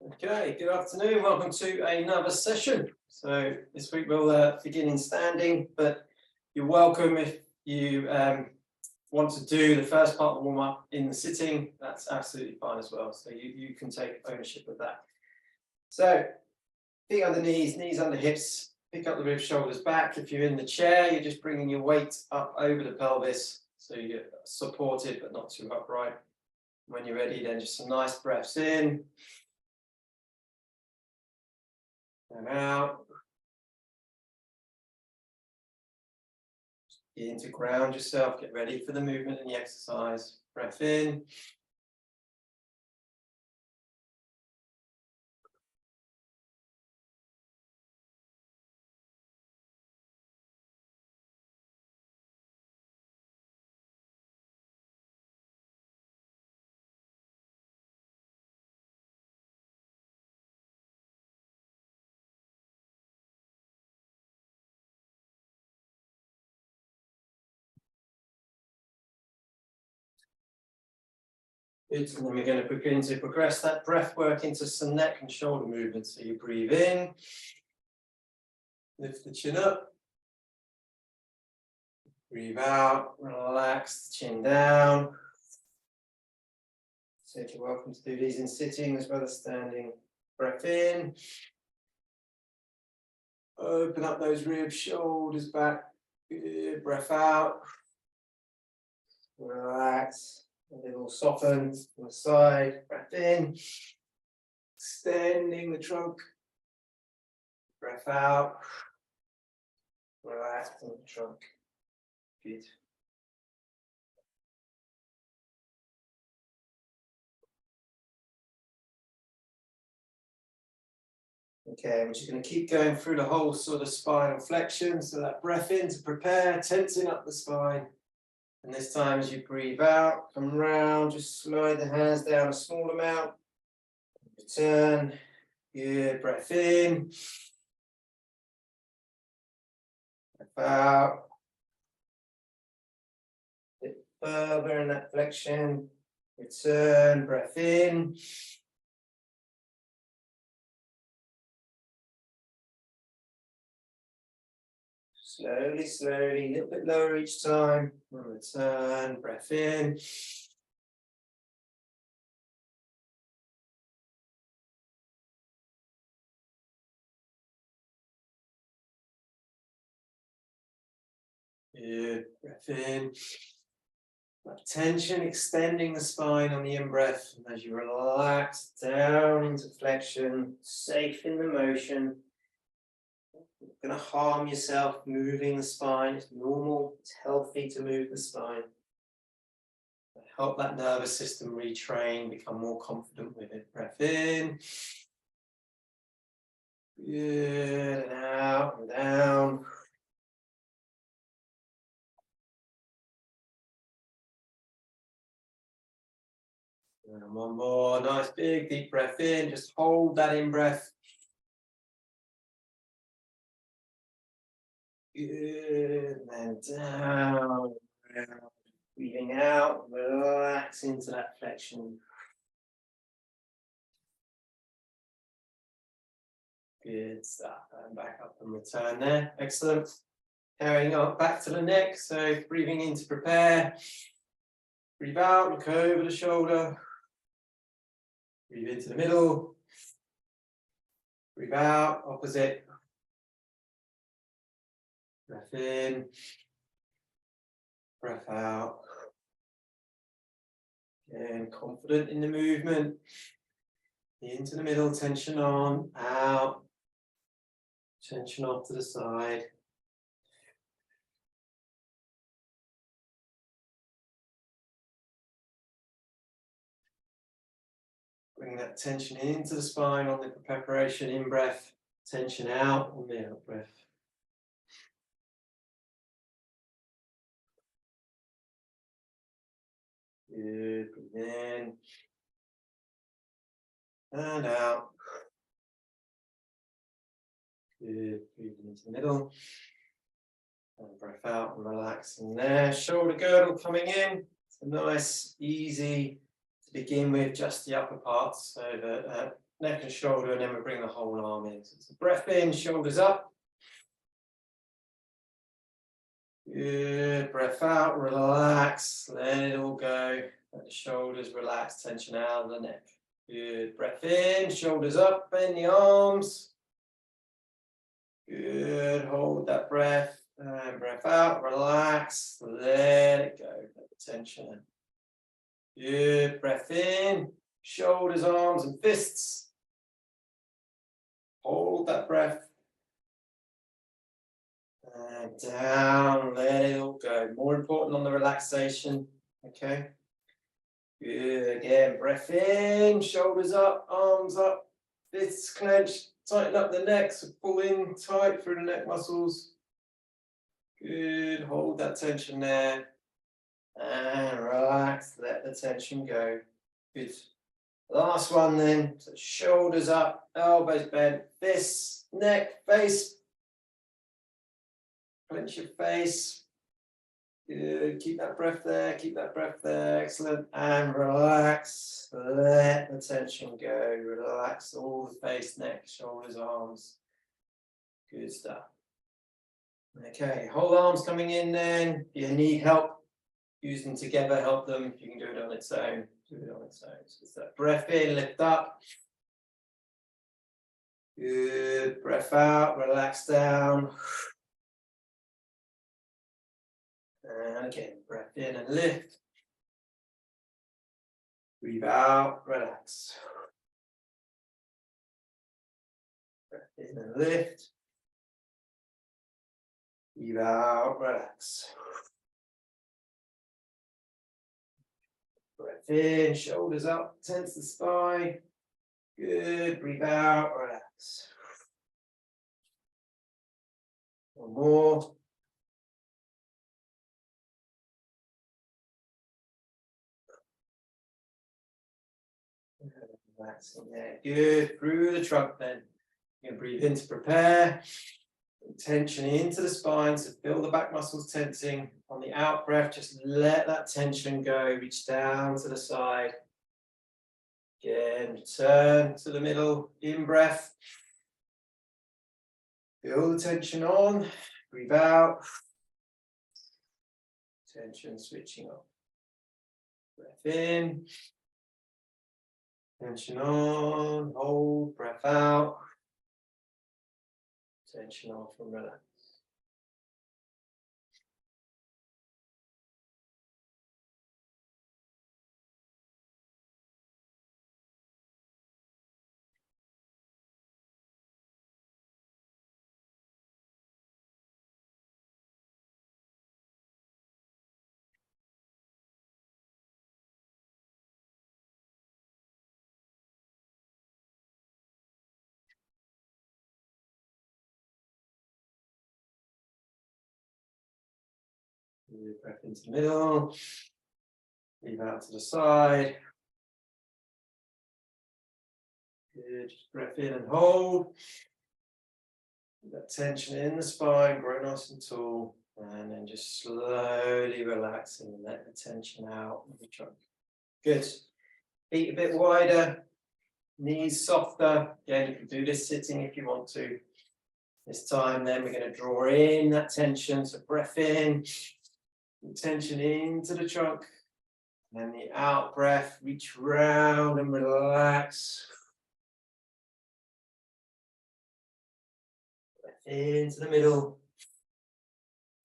Okay, good afternoon. Welcome to another session. So this week we'll begin in standing, but you're welcome if you want to do the first part of the warm-up in the sitting. That's absolutely fine as well. So you can take ownership of that. So feet under knees, knees under hips, pick up the ribs, shoulders back. If you're in the chair, you're just bringing your weight up over the pelvis so you're supported but not too upright. When you're ready, then just some nice breaths in and out. Begin to ground yourself, get ready for the movement and the exercise. Breath in. Good. And then we're going to begin to progress that breath work into some neck and shoulder movements. So you breathe in, lift the chin up, breathe out, relax the chin down. So you're welcome to do these in sitting as well as standing. Breath in, open up those ribs, shoulders back. Good. Breath out, relax. A little soften on the side, breath in, extending the trunk, breath out, relaxing the trunk. Good. Okay, we're just going to keep going through the whole sort of spinal flexion. So that breath in to prepare, tensing up the spine. And this time as you breathe out, come round, just slide the hands down a small amount. Return. Good. Breath in. Breath out. A bit further in that flexion. Return. Breath in. Slowly, slowly, a little bit lower each time. Return. Breath in. Good. Breath in. That tension extending the spine on the in-breath. And as you relax down into flexion, safe in the motion. You're not going to harm yourself moving the spine. It's normal, it's healthy to move the spine. Help that nervous system retrain, become more confident with it. Breath in. Good. And out and down. And one more. Nice big deep breath in. Just hold that in breath. Good. And then down. Breathing out. Relax into that flexion. Good stuff. And back up and return there. Excellent. Carrying on back to the neck. So breathing in to prepare. Breathe out. Look over the shoulder. Breathe into the middle. Breathe out. Opposite. Breath in. Breath out. And confident in the movement. Into the middle. Tension on. Out. Tension off to the side. Bring that tension into the spine on the preparation in breath. Tension out on the out breath. Good. Breathe in. And out. Good. Breathing into the middle. And breath out and relaxing there. Shoulder girdle coming in. It's a nice, easy to begin with, just the upper parts. So the neck and shoulder, and then we bring the whole arm in. So it's a breath in, shoulders up. Good, breath out, relax, let it all go. Let the shoulders relax, tension out of the neck. Good, breath in, shoulders up, bend the arms. Good, hold that breath, and breath out, relax, let it go, let the tension in. Good, breath in, shoulders, arms and fists. Hold that breath. And down, let it all go. More important on the relaxation, okay? Good, again, breath in, shoulders up, arms up, fists clenched, tighten up the neck, so pull in tight through the neck muscles. Good, hold that tension there. And relax, let the tension go. Good. Last one then, so shoulders up, elbows bent, fists, neck, face. Clench your face. Good, keep that breath there, keep that breath there, excellent. And relax, let the tension go. Relax all the face, neck, shoulders, arms. Good stuff. Okay, whole arms coming in then. If you need help, use them together, help them. If you can do it on its own, do it on its own. So it's that breath in, lift up. Good, breath out, relax down. And again, breath in and lift. Breathe out, relax. Breath in and lift. Breathe out, relax. Breath in, shoulders up, tense the spine. Good, breathe out, relax. One more. Relaxing there. Good, through the trunk then. You're going to breathe in to prepare. Tension into the spine, so feel the back muscles tensing. On the out breath, just let that tension go. Reach down to the side. Again, return to the middle. In breath. Feel the tension on. Breathe out. Tension switching off. Breath in. Tension on. Hold. Breath out. Tension off and relax. Breath into the middle. Breathe out to the side. Good. Just breath in and hold. That tension in the spine, grow nice and tall. And then just slowly relaxing and let the tension out of the trunk. Good. Feet a bit wider. Knees softer. Again, you can do this sitting if you want to. This time, then we're going to draw in that tension. So breath in. Tension into the trunk. And then the out breath, reach round and relax. Breath into the middle.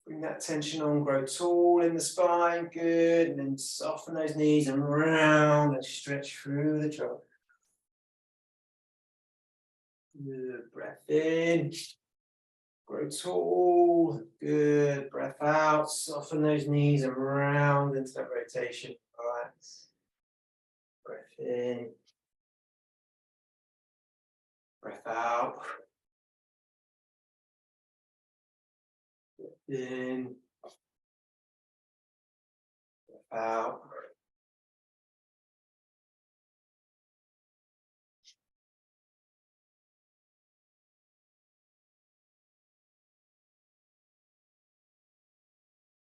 Bring that tension on, grow tall in the spine, good. And then soften those knees and round and stretch through the trunk. Good, breath in. Grow tall, good. Breath out, soften those knees and round into that rotation. Relax. Breath in. Breath out. Breath in. Breath out.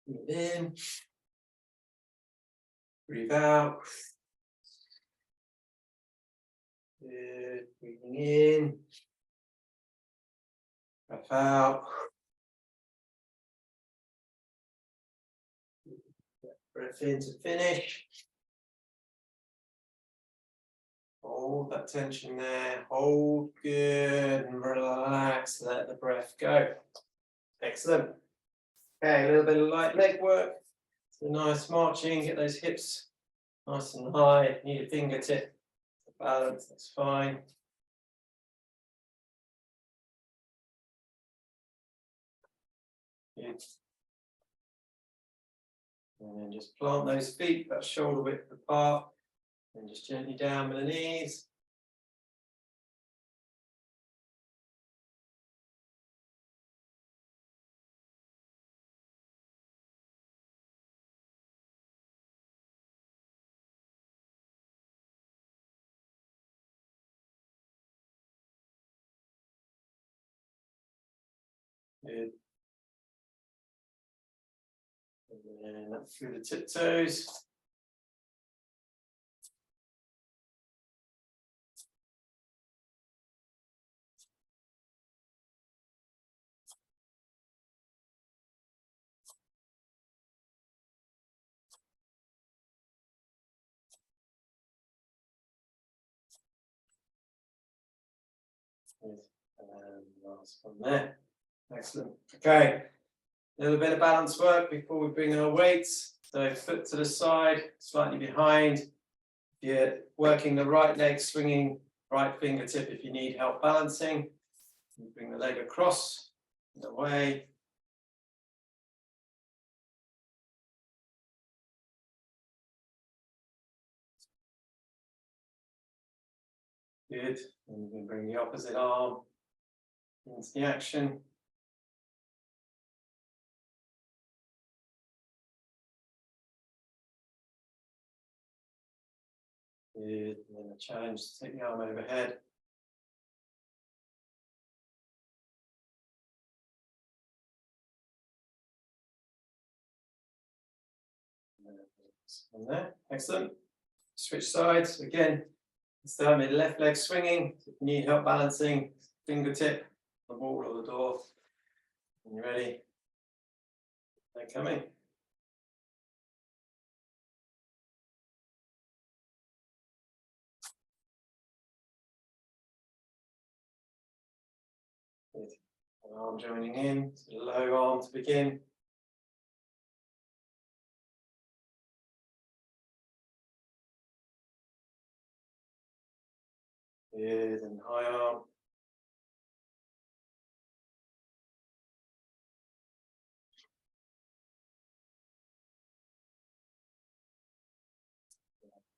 Breathe in. Breathe out. Good. Good. Breathing in. Breath out. Breath in to finish. Hold that tension there. Hold good and relax. Let the breath go. Excellent. Okay, a little bit of light leg work. So nice marching. Get those hips nice and high. Need a fingertip to balance. That's fine. Good. And then just plant those feet about shoulder width apart. And just gently down with the knees. Good. And then up through the tiptoes. Good. And last one there. Excellent. Okay. A little bit of balance work before we bring our weights. So foot to the side, slightly behind. You're working the right leg, swinging right fingertip if you need help balancing. You bring the leg across and away. Good. And you can bring the opposite arm into the action. Good. And then a challenge to take the arm overhead. And there. Excellent. Switch sides. Again, start with left leg swinging. If you need help balancing, fingertip, the wall or the door. When you're ready, they're coming. Good. An arm joining in, low arm to begin. Good, and high arm.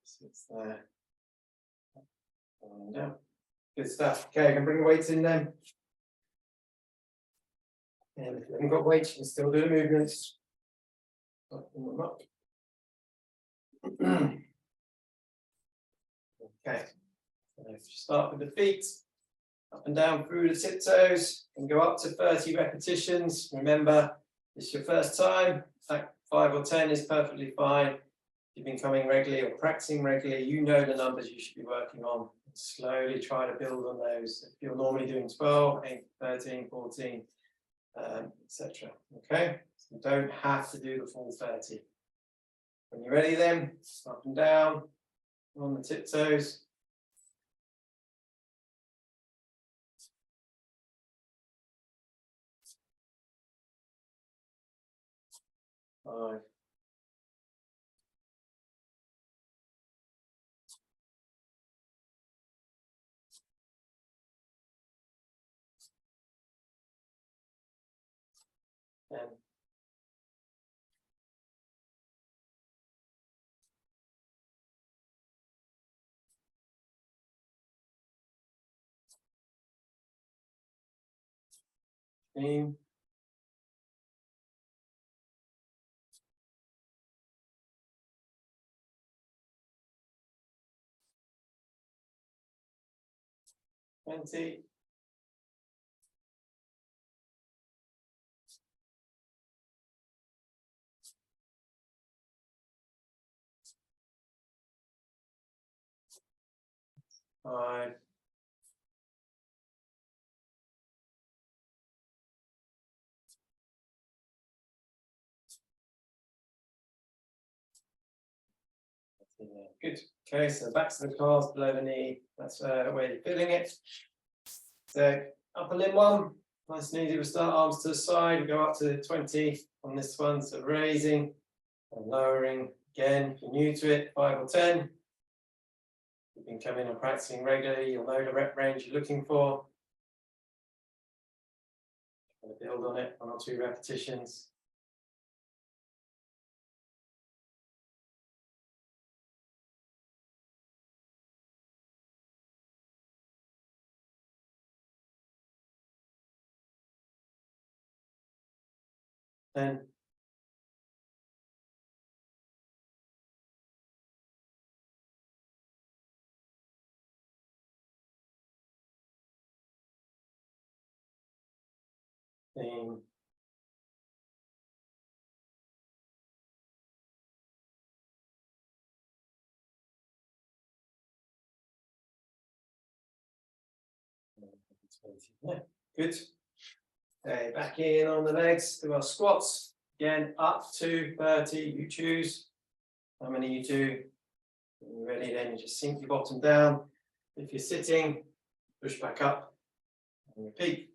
Sits there. And down. Good stuff. Okay, I can bring the weights in then. And if you haven't got weights, you can still do the movements. Open them up. Okay, so if you start with the feet, up and down through the tiptoes, and go up to 30 repetitions. Remember, it's your first time. 5 or 10 is perfectly fine. You've been coming regularly or practicing regularly, you know the numbers you should be working on. Slowly try to build on those. If you're normally doing 12, 8, 13, 14, etc. Okay, so you don't have to do the full 30. When you're ready then, up and down, on the tiptoes. 5. 10. 15. 20. 5. Yeah, good. Okay, so backs of the calves below the knee. That's where you're feeling it. So upper limb one, nice and easy. We'll start arms to the side. We go up to 20 on this one. So raising and lowering. Again, if you're new to it, 5 or 10. You've been coming and practicing regularly, you'll know the rep range you're looking for. Build on it, 1 or 2 repetitions. Then thing. Yeah, good. Okay, back in on the legs, do our squats. Again, up to 30, you choose how many you do. When you're ready, then you just sink your bottom down. If you're sitting, push back up and repeat.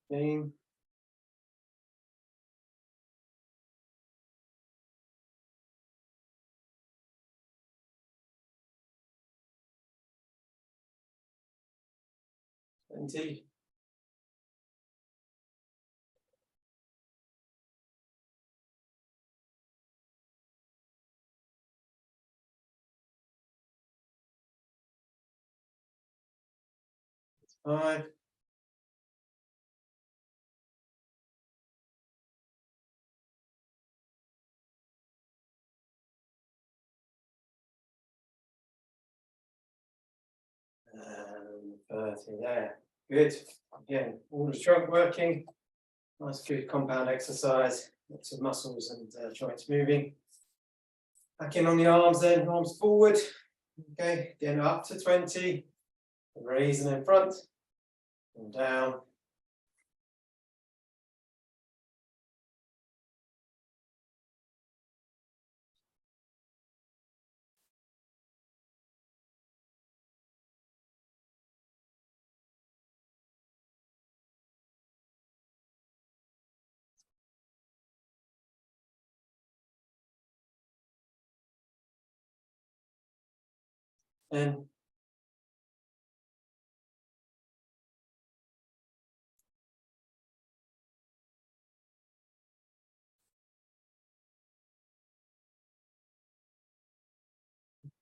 Thing. Twenty. Five. 30 there. Good. Again, all the trunk working. Nice, good compound exercise. Lots of muscles and joints moving. Back in on the arms then, arms forward. Okay, again up to 20. Raising in front and down. And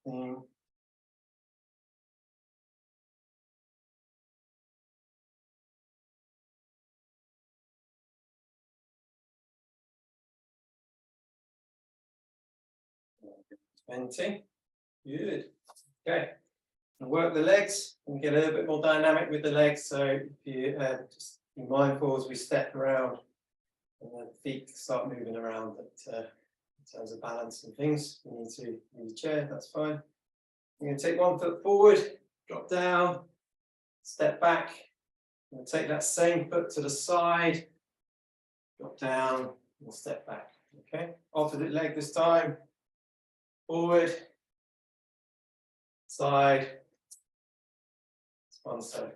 thing. Twenty. Good. Okay. And work the legs and get a little bit more dynamic with the legs. So if you just be mindful as we step around and the feet start moving around, but in terms of balance and things, you need to use a chair, that's fine. You're going to take 1 foot forward, drop down, step back. You're going to take that same foot to the side, drop down and step back. Okay, opposite leg this time. Forward, side, 1 side.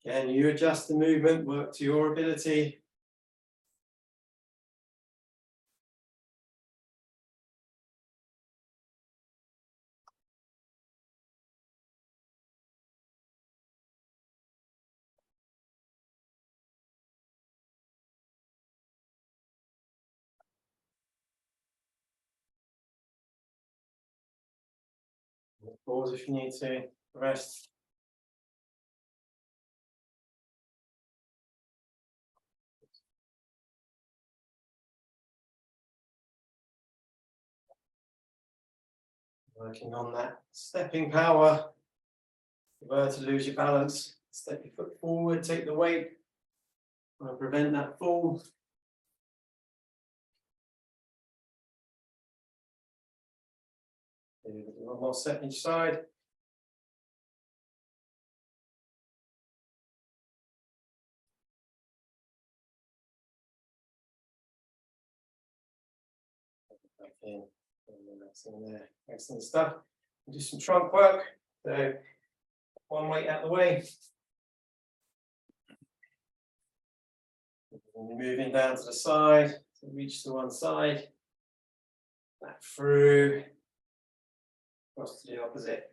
Again, you adjust the movement, work to your ability. Pause if you need to, rest. Working on that stepping power. If you were to lose your balance, step your foot forward, take the weight, and prevent that fall. One more set each side. Back in, and that's in there. Excellent stuff. Do some trunk work. So one weight out of the way. And you're moving down to the side, to reach to one side, back through, across to the opposite.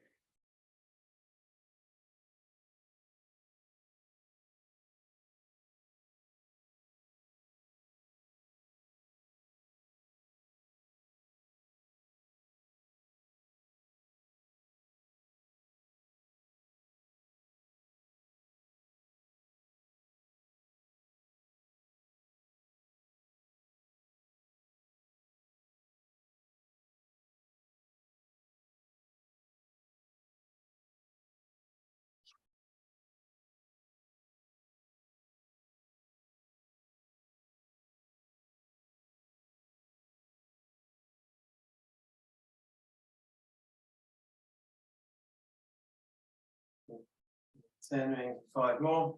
Turning 5 more.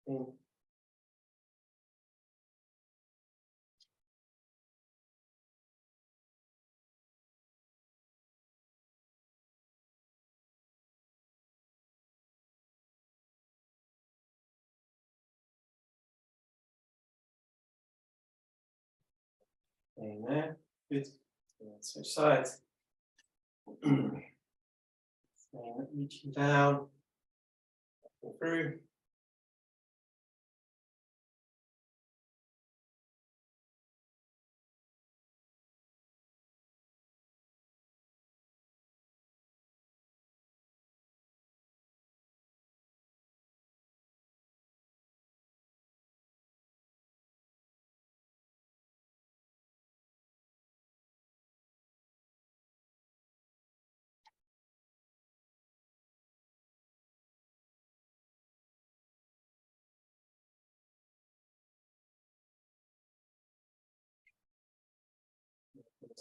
In. In there. Good. Switch sides. Reaching down, through.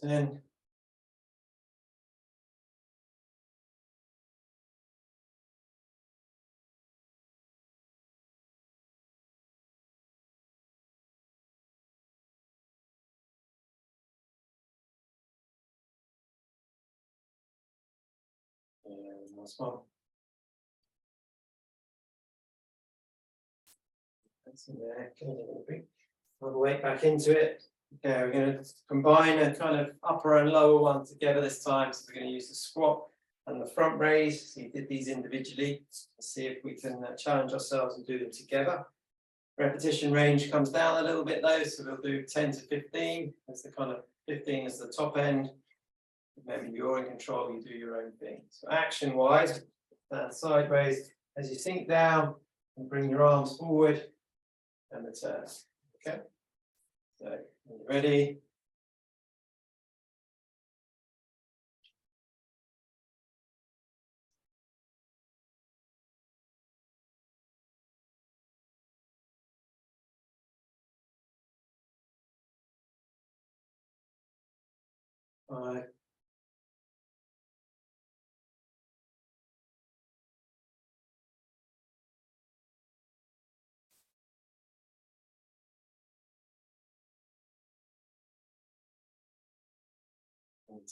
Ten. And last one. That's in there. Okay, all the weight back into it. Okay, we're going to combine a kind of upper and lower one together this time. So we're going to use the squat and the front raise. So you did these individually. Let's see if we can challenge ourselves and do them together. Repetition range comes down a little bit though, so we'll do 10 to 15. That's the kind of 15 is the top end. Maybe you're in control, you do your own thing. So action wise, sideways as you sink down and bring your arms forward and return. Okay, so when you're ready. Five.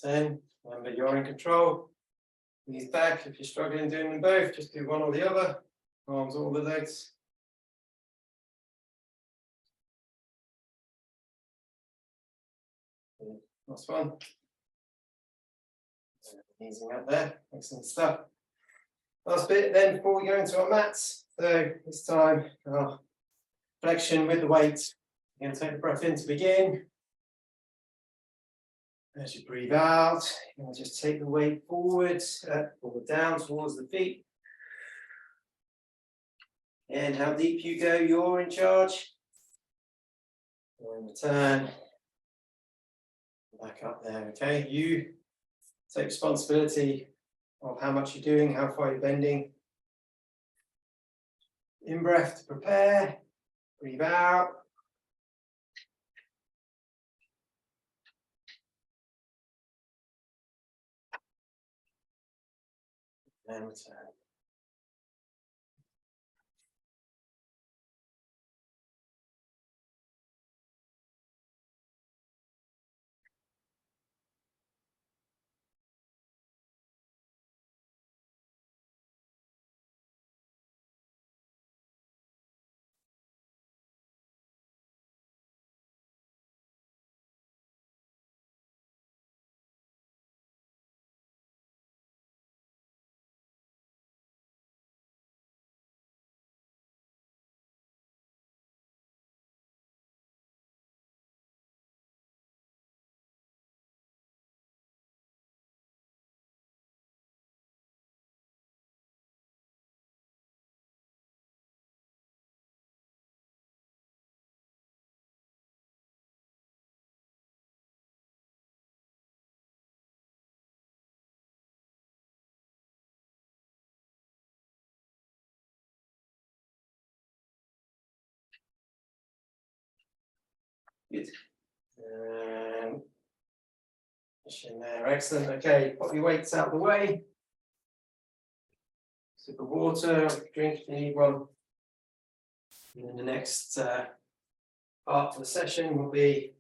10. Remember, you're in control. Knees back. If you're struggling doing them both, just do one or the other. Arms or the legs. Last one. Easing up there. Excellent stuff. Last bit then before we go into our mats. So this time, flexion with the weight. You're going to take the breath in to begin. As you breathe out, you're going to just take the weight forward or down towards the feet. And how deep you go, you're in charge. And return. Back up there, okay? You take responsibility of how much you're doing, how far you're bending. In breath to prepare, breathe out. And return. Good. In there, excellent. Okay, put your weights out of the way. Sip of water, drink if you need one. And then the next part of the session will be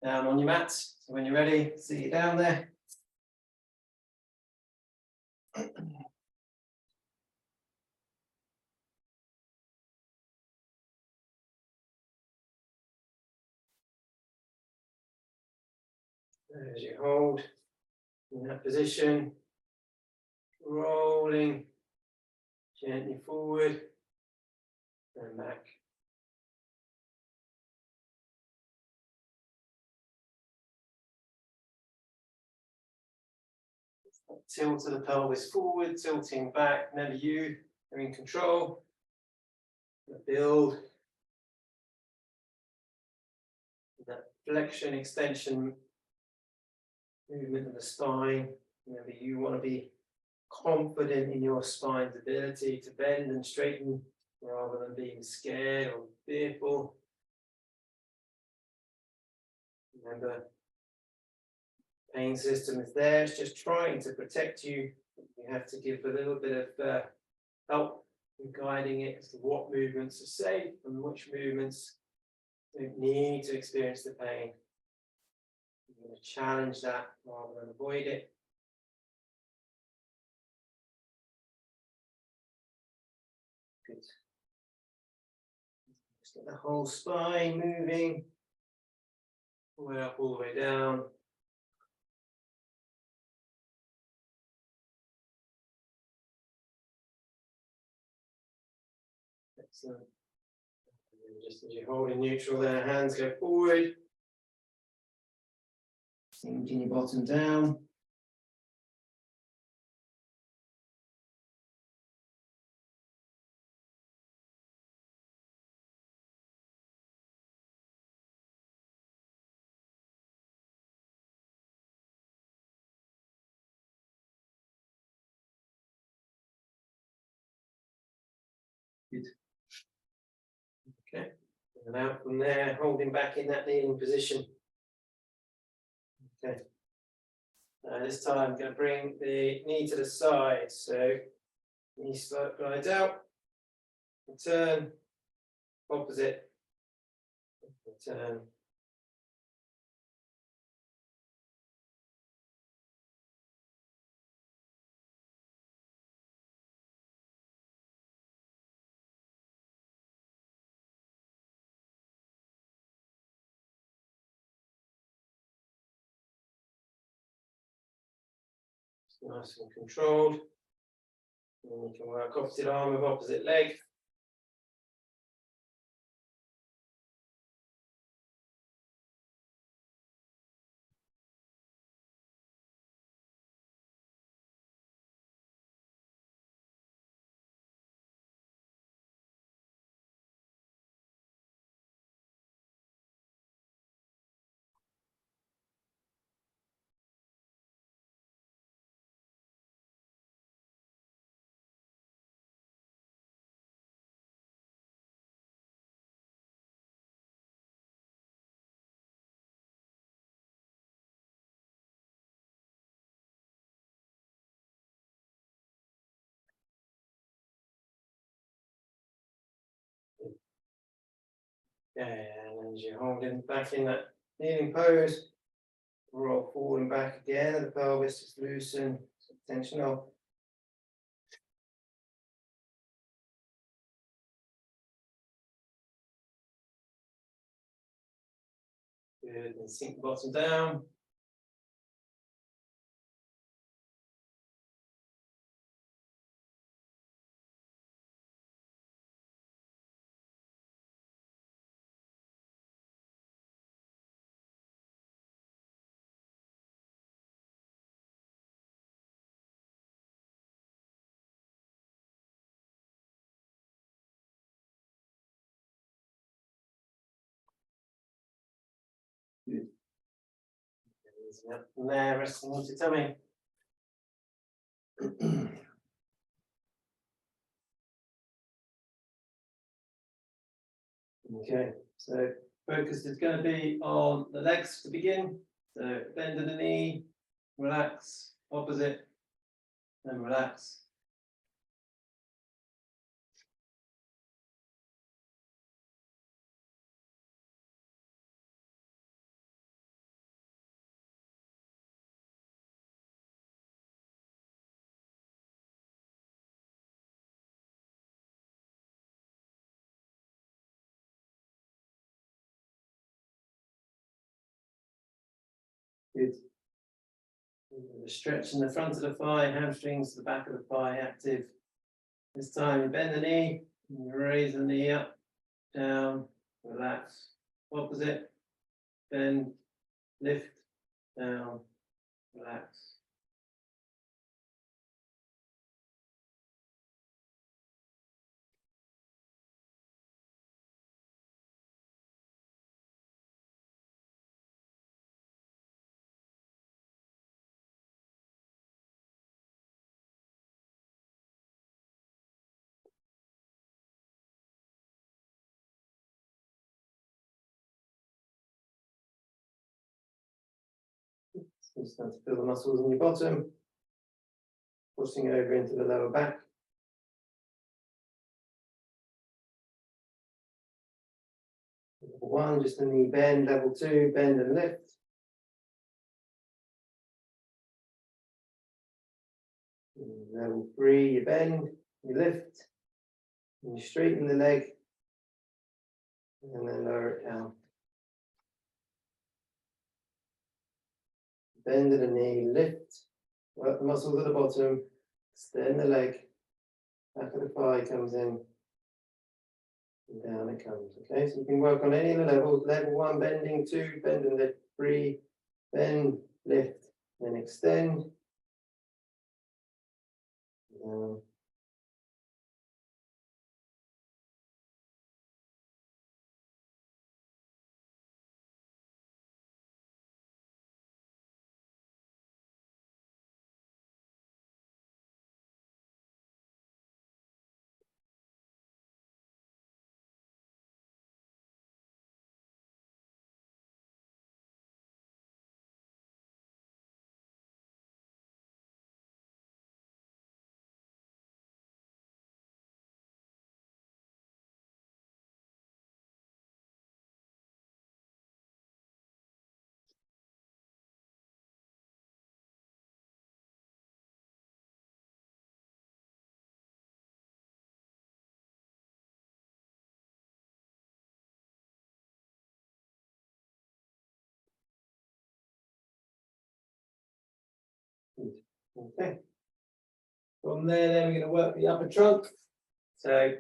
down on your mat. So when you're ready, sit you down there. As you hold in that position, rolling gently forward and back. Tilt of the pelvis forward, tilting back, never you, you're in control. Build that flexion, extension movement of the spine. Maybe you want to be confident in your spine's ability to bend and straighten rather than being scared or fearful. Remember, pain system is there, it's just trying to protect you. You have to give a little bit of help in guiding it as to what movements are safe and which movements don't need to experience the pain. You're going to challenge that rather than avoid it. Good. Just get the whole spine moving, all the way up, all the way down. Excellent. And just as you're holding neutral there, hands go forward. Sinking your bottom down. Good. Okay. And out from there, holding back in that kneeling position. Okay. This time I'm going to bring the knee to the side. So knee glides out, return, opposite, return. Nice and controlled. And you can work opposite arm with opposite leg. And as you're holding back in that kneeling pose, roll forward and back again, the pelvis is loosen, tension off. Good, and sink the bottom down. Good. Up from there, resting into your tummy. Okay, so focus is going to be on the legs to begin. So bend at the knee, relax, opposite, and relax. Good. The stretch in the front of the thigh, hamstrings to the back of the thigh active. This time you bend the knee, and you raise the knee up, down, relax. Opposite, bend, lift, down, relax. So you start to feel the muscles in your bottom, pushing over into the lower back. Level 1, just a knee bend. Level 2, bend and lift. And level 3, you bend, you lift, and you straighten the leg, and then lower it down. Bend at the knee, lift, work the muscles at the bottom, extend the leg, back of the thigh comes in, and down it comes. Okay, so you can work on any of the levels. Level 1, bending, 2, bend and lift, 3, bend, lift, then extend. Down. Okay. From there, then we're going to work the upper trunk. So,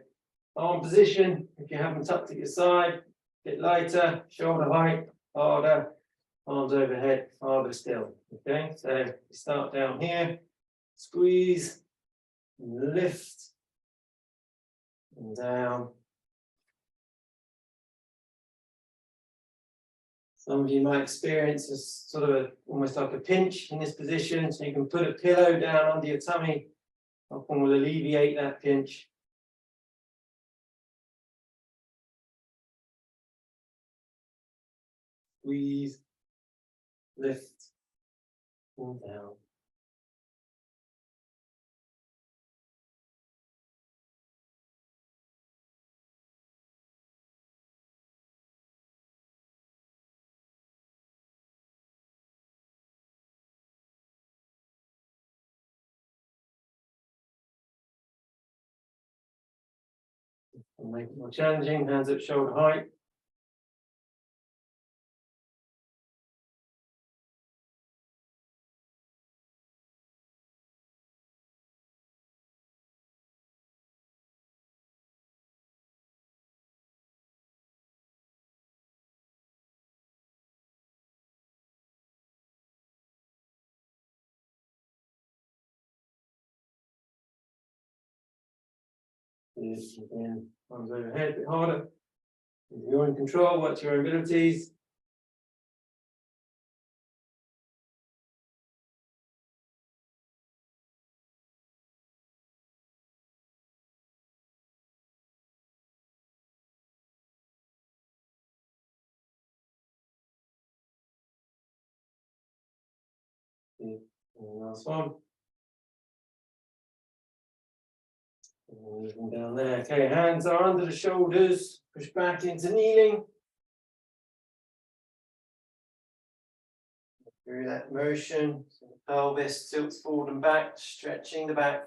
arm position, if you have them tucked at your side, a bit lighter, shoulder height, harder, arms overhead, harder still. Okay, so you start down here, squeeze, lift, and down. Some of you might experience a sort of almost like a pinch in this position, so you can put a pillow down under your tummy. Often will alleviate that pinch. Squeeze, lift, and down. We'll make it more challenging, hands at shoulder height. Again, arms overhead, a bit harder. If you're in control, watch your abilities. And last one. And moving down there. Okay, hands are under the shoulders, push back into kneeling. Through that motion, so the pelvis tilts forward and back, stretching the back.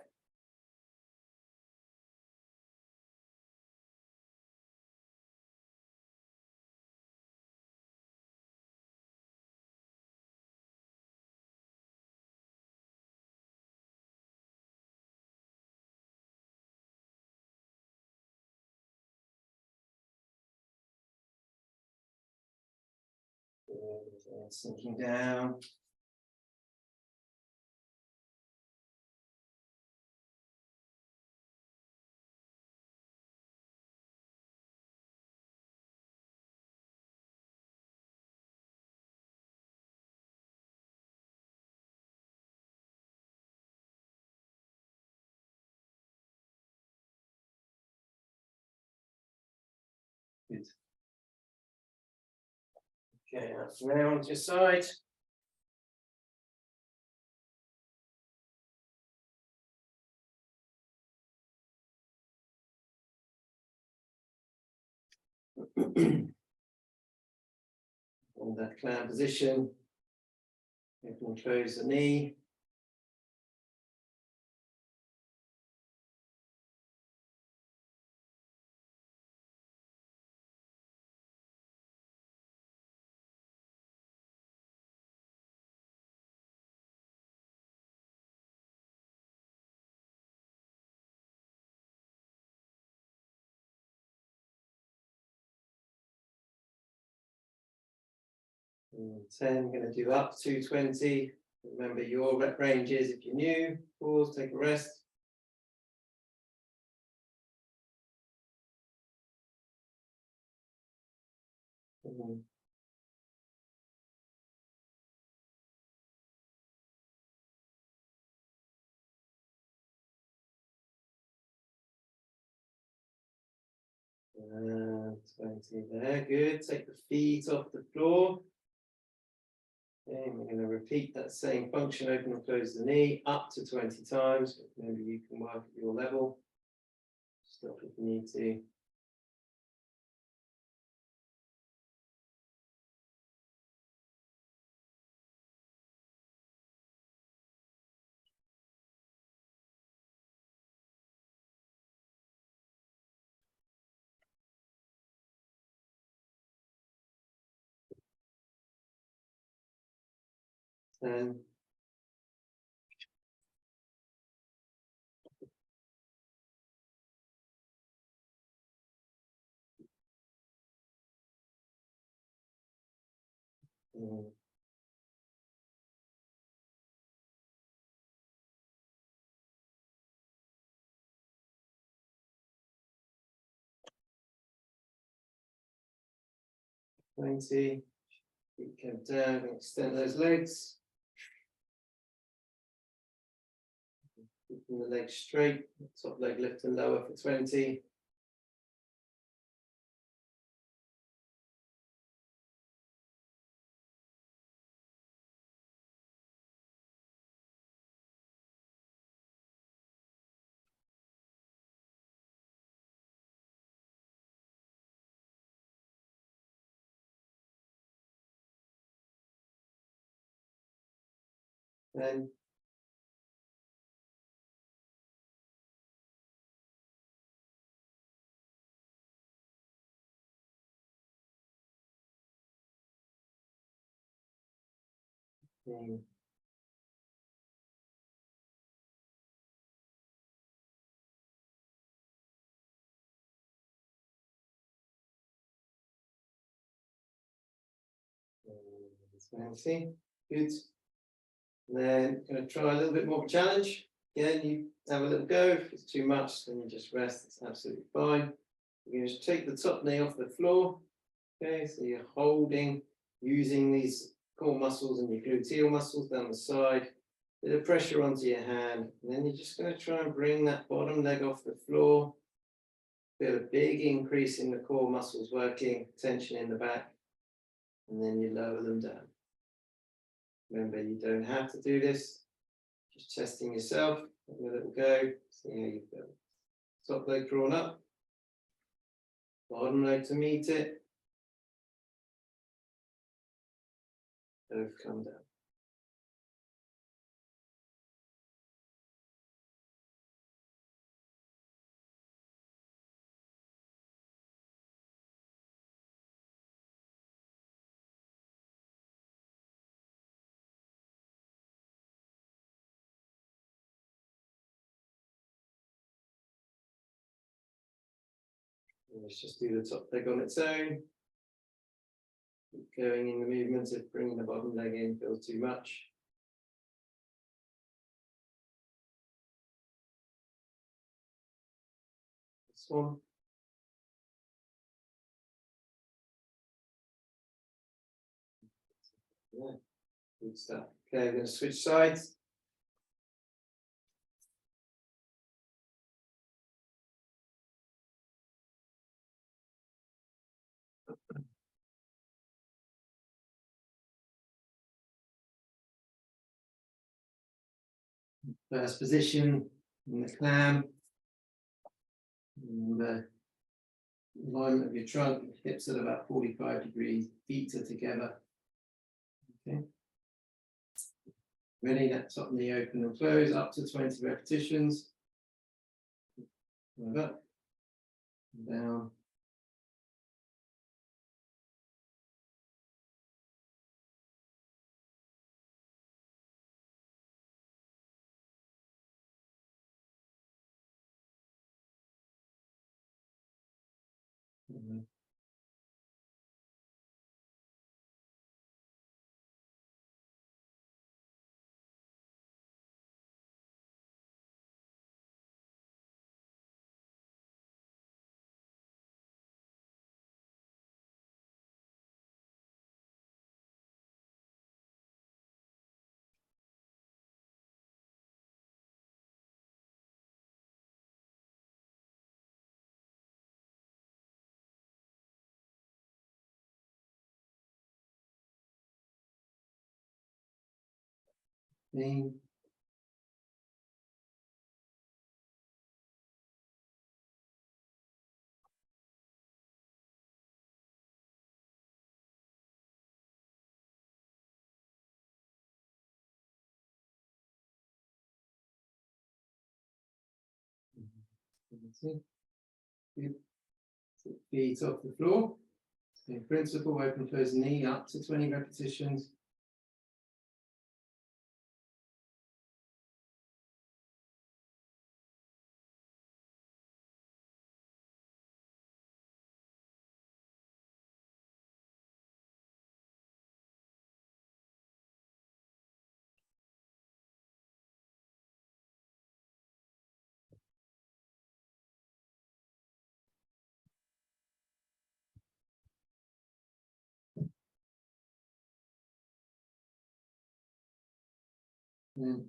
And sinking down. Good. Okay, now onto your side. Hold that cloud position. Open and close the knee. And 10, I'm going to do up to 20. Remember your rep ranges if you're new. Pause, take a rest. And 20 there, good. Take the feet off the floor. Okay, we're going to repeat that same function, open and close the knee up to 20 times. Maybe you can work at your level. Stop if you need to. Then 20. Feet come down and extend those legs. Keeping the legs straight, top leg lift and lower for 20. Then 15. And 20. Good. And then going to try a little bit more of a challenge. Again, you have a little go. If it's too much, then you just rest. It's absolutely fine. You're going to take the top knee off the floor. Okay, so you're holding, using these core muscles and your gluteal muscles down the side. Bit of pressure onto your hand. And then you're just going to try and bring that bottom leg off the floor. Feel a big increase in the core muscles working, tension in the back. And then you lower them down. Remember, you don't have to do this. Just testing yourself. Have a little go. See how you feel. Top leg drawn up. Bottom leg to meet it. Both come down. Let's just do the top leg on its own. Keep going in the movement of bringing the bottom leg in, feels too much. This one. Yeah, good stuff. Okay, we're going to switch sides. First position in the clam. And the alignment of your trunk, hips at about 45 degrees, feet are together. Okay. Ready, that top knee open and close, up to 20 repetitions. Move up, and down. Okay. Good. Feet off the floor. In principle, open close knee up to 20 repetitions. Mm.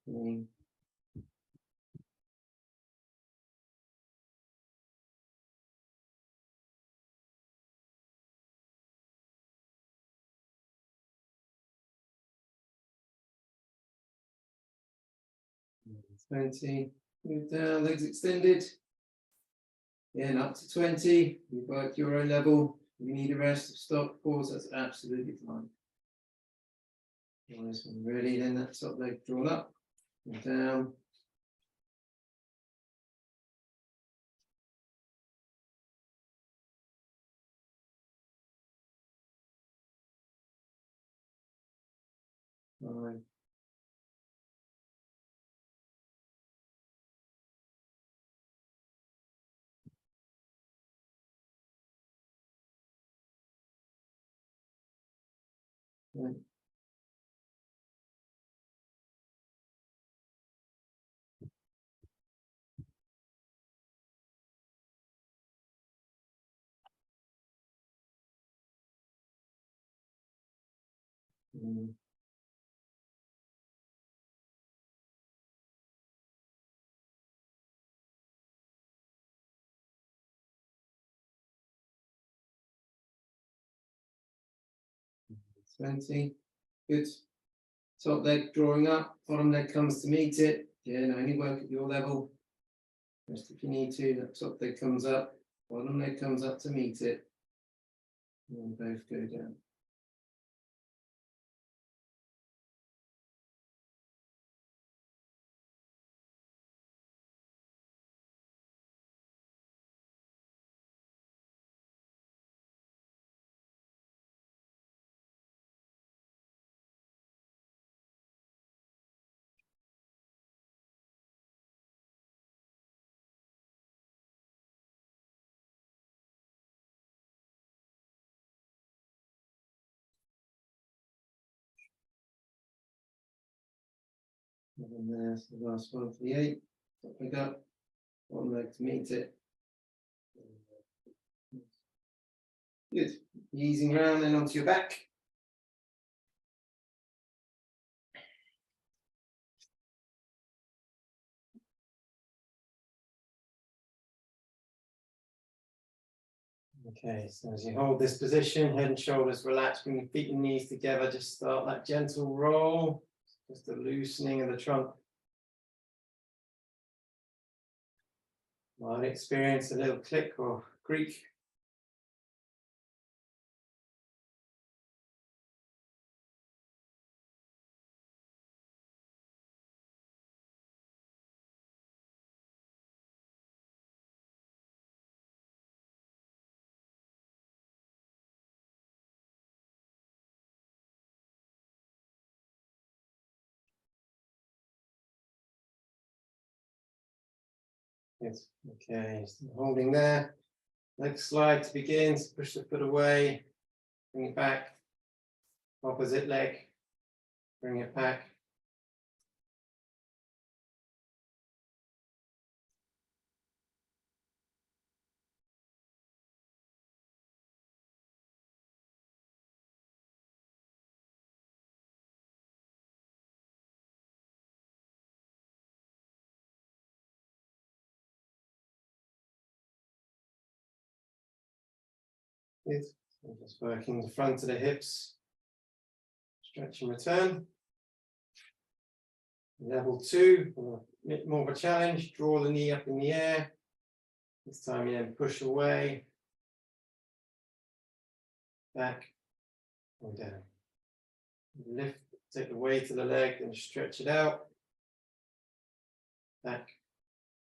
Mm. 20. Move down, legs extended. Then up to 20. You work your own level. If you need a rest, stop, pause, that's absolutely fine. Nice and ready, then that top leg drawn up and down. Fine. Right. 20. Good. Top leg drawing up, bottom leg comes to meet it. Again, only work at your level. Just if you need to, that top leg comes up, bottom leg comes up to meet it. And both go down. And there's the last one for the 8. Top leg up, bottom leg to meet it. Good. Easing around then onto your back. Okay, so as you hold this position, head and shoulders relaxed, bring your feet and knees together, just start that gentle roll, just a loosening of the trunk. Might experience a little click or creak. Yes. Okay, so holding there. Leg slide to begin, so push the foot away, bring it back. Opposite leg, bring it back. Good. So just working the front of the hips. Stretch and return. Level 2, a bit more of a challenge. Draw the knee up in the air. This time you then push away. Back and down. Lift, take the weight of the leg and stretch it out. Back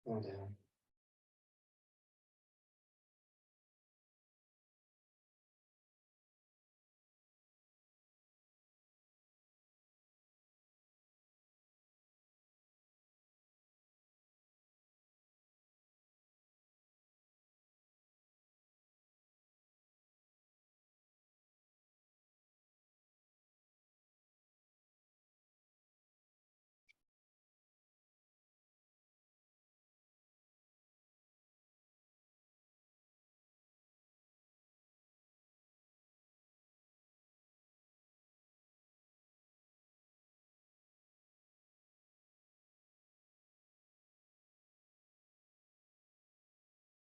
and down.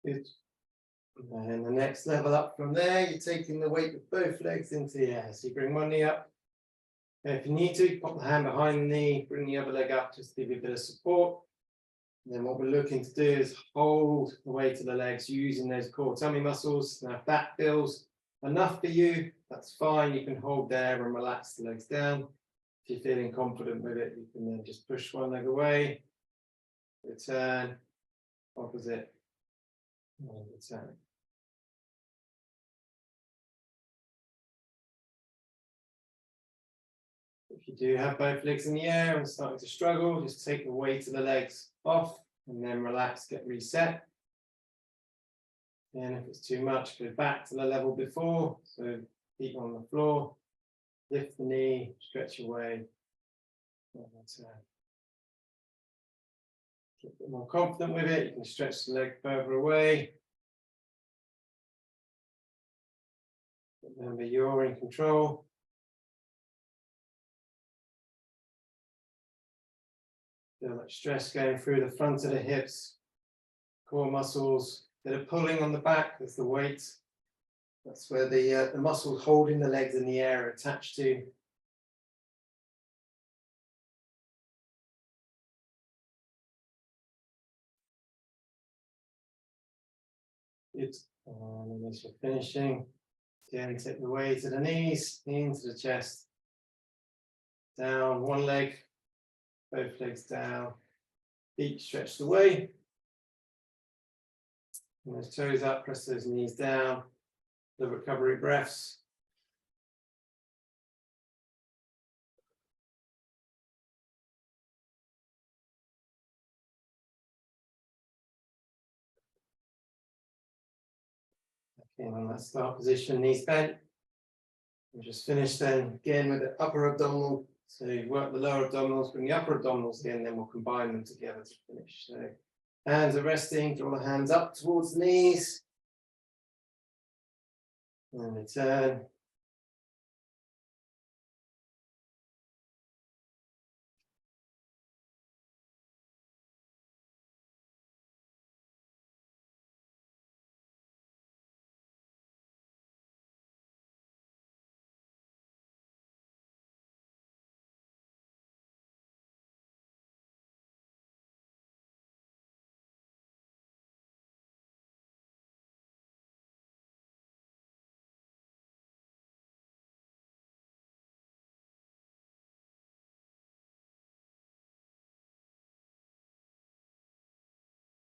Good. And the next level up from there, you're taking the weight of both legs into the air. So you bring one knee up. And if you need to, pop the hand behind the knee, bring the other leg up just to give you a bit of support. And then what we're looking to do is hold the weight of the legs using those core tummy muscles. Now, if that feels enough for you, that's fine. You can hold there and relax the legs down. If you're feeling confident with it, you can then just push one leg away, return, opposite, and return. If you do have both legs in the air and starting to struggle, just take the weight of the legs off and then relax, get reset. And if it's too much, go back to the level before. So feet on the floor, lift the knee, stretch away, and return. Get a bit more confident with it, you can stretch the leg further away. Remember, you're in control. Feel that stress going through the front of the hips, core muscles that are pulling on the back. There's the weight. That's where the muscles holding the legs in the air are attached to. Good. And as you're finishing, again, take the weight to the knees, into the chest. Down one leg, both legs down, feet stretched away. And those toes up, press those knees down. The recovery breaths. Okay, on that start position, knees bent. We'll just finish then again with the upper abdominal. So you work the lower abdominals, bring the upper abdominals in, then we'll combine them together to finish. So hands are resting, draw the hands up towards the knees. And return.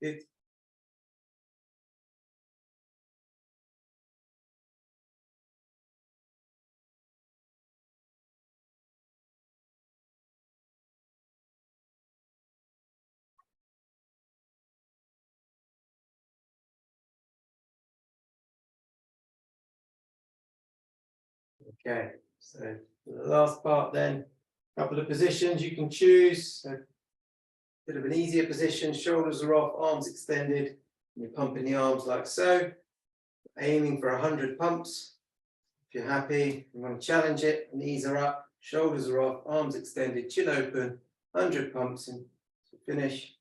Good. Okay, so for the last part then, a couple of positions you can choose. So bit of an easier position, shoulders are off, arms extended, and you're pumping the arms like so, aiming for 100 pumps. If you're happy, you want to challenge it, knees are up, shoulders are off, arms extended, chin open, 100 pumps, and to finish,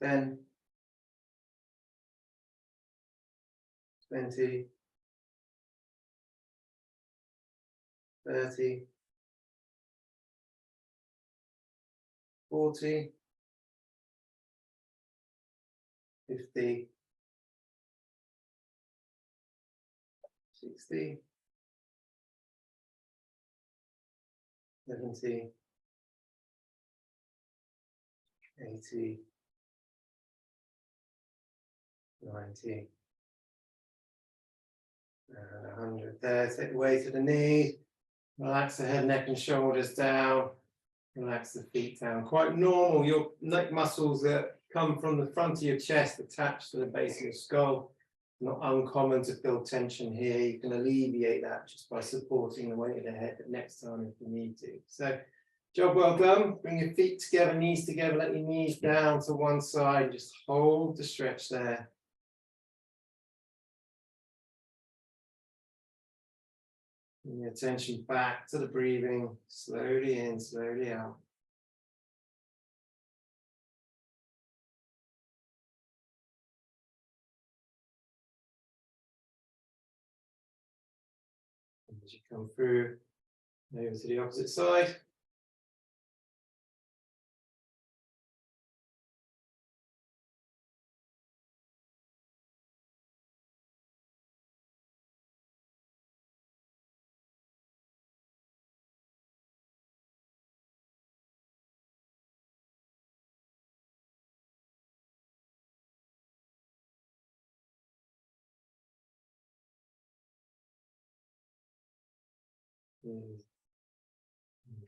10, 20, 30, 40, 50, 60, 70, 80, 90, and 100. There, take the weight to the knee, relax the head, neck and shoulders down, relax the feet down. Quite normal, your neck muscles that come from the front of your chest attached to the base of your skull. Not uncommon to feel tension here. You can alleviate that just by supporting the weight of the head the next time if you need to. So, job well done. Bring your feet together, knees together, let your knees down to one side. Just hold the stretch there. Bring your attention back to the breathing, slowly in, slowly out. As you come through, over to the opposite side.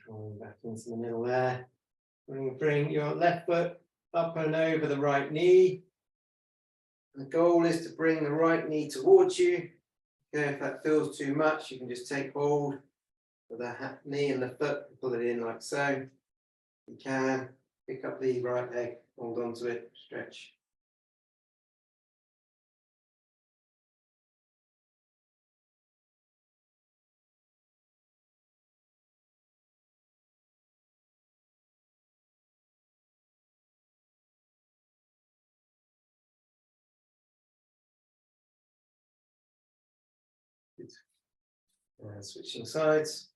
Drawing back into the middle there. Bring your left foot up and over the right knee. The goal is to bring the right knee towards you. Okay, if that feels too much, you can just take hold of the knee and the foot and pull it in like so. You can pick up the right leg, hold on to it, stretch. Good. And switching sides.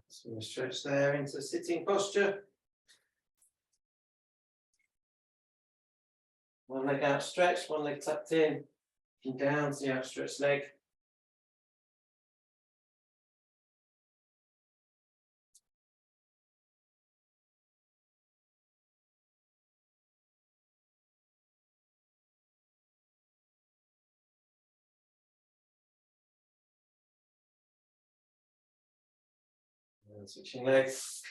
So we'll stretch there into sitting posture. One leg outstretched, one leg tucked in, looking down to the outstretched leg. And switching legs.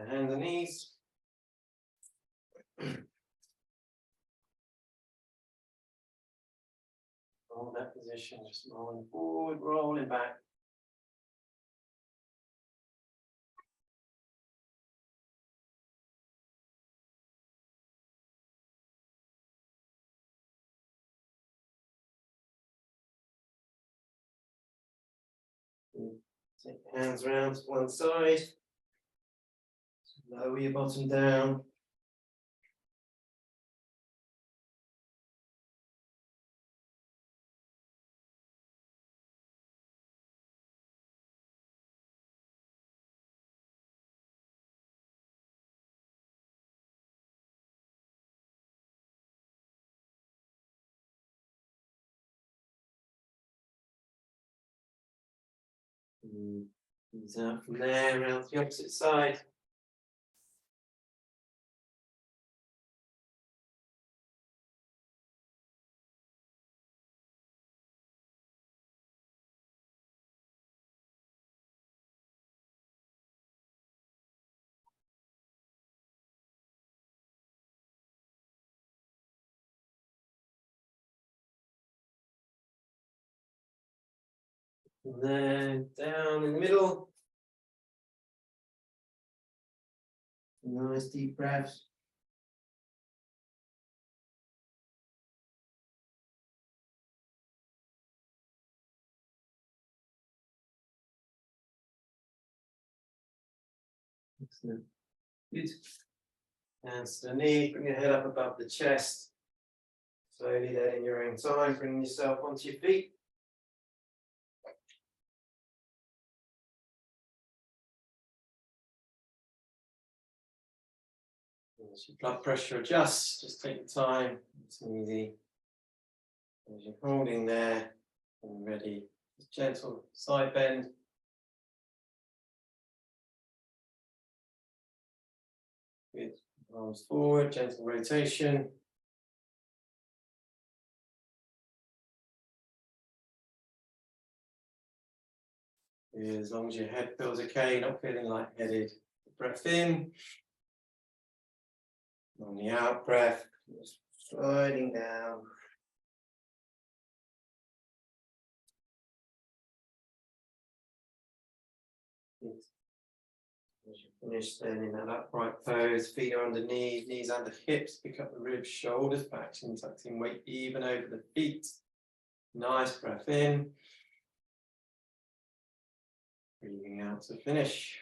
Hands and knees. Hold that position, just rolling forward, rolling back. Take your hands round to one side. Lower your bottom down. Ease out from there, around to the opposite side. And then down in the middle. Nice deep breaths. Excellent. Good. Hands to the knee, bring your head up above the chest. Slowly then in your own time, bring yourself onto your feet. As your blood pressure adjusts, just take your time, it's easy. As you're holding there, and ready, just gentle side bend. Good, arms forward, gentle rotation. Good. As long as your head feels okay, not feeling lightheaded. Breath in. On the out breath, just sliding down. As you finish, then in that upright pose, feet are underneath, knees under hips, pick up the ribs, shoulders back, chin tucked in, weight even over the feet. Nice breath in. Breathing out to finish.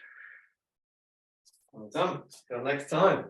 Well done. Till next time.